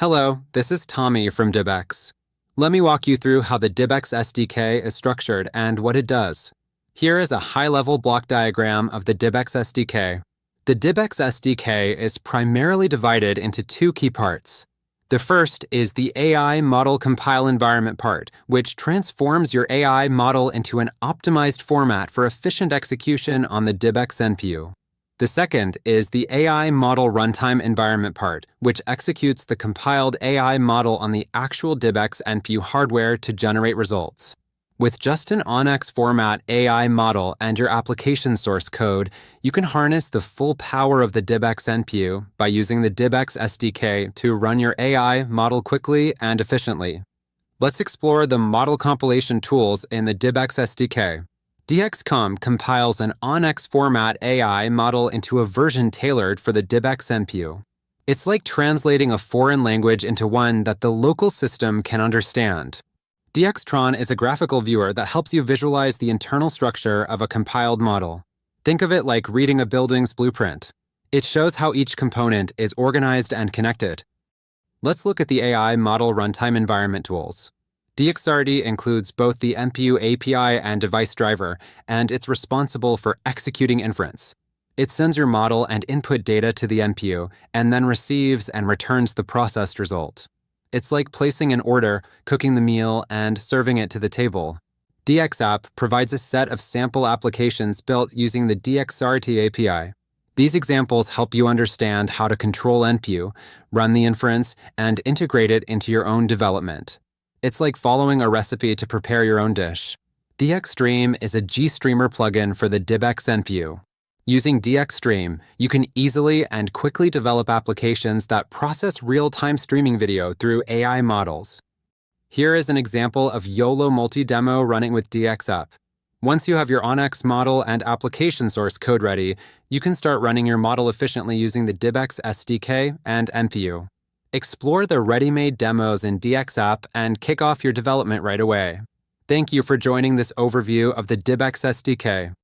Hello, this is Tommy from DEEPX. Let me walk you through how the DEEPX SDK is structured and what it does. Here is a high-level block diagram of the DEEPX SDK. The DEEPX SDK is primarily divided into two key parts. The first is the AI Model Compile Environment part, which transforms your AI model into an optimized format for efficient execution on the DEEPX NPU. The second is the AI Model Runtime Environment part, which executes the compiled AI model on the actual DEEPX NPU hardware to generate results. With just an ONNX format AI model and your application source code, you can harness the full power of the DEEPX NPU by using the DEEPX SDK to run your AI model quickly and efficiently. Let's explore the model compilation tools in the DEEPX SDK. DXCOM compiles an ONNX format AI model into a version tailored for the DEEPX NPU. It's like translating a foreign language into one that the local system can understand. DXTron is a graphical viewer that helps you visualize the internal structure of a compiled model. Think of it like reading a building's blueprint. It shows how each component is organized and connected. Let's look at the AI Model Runtime Environment tools. DXRD includes both the NPU API and device driver, and it's responsible for executing inference. It sends your model and input data to the NPU, and then receives and returns the processed result. It's like placing an order, cooking the meal, and serving it to the table. DXApp provides a set of sample applications built using the DXRT API. These examples help you understand how to control NPU, run the inference, and integrate it into your own development. It's like following a recipe to prepare your own dish. DXStream is a GStreamer plugin for the DEEPX NPU. Using DXStream, you can easily and quickly develop applications that process real-time streaming video through AI models. Here is an example of YOLO multi-demo running with DXApp. Once you have your ONNX model and application source code ready, you can start running your model efficiently using the DEEPX SDK and NPU. Explore the ready-made demos in DXApp and kick off your development right away. Thank you for joining this overview of the DEEPX SDK.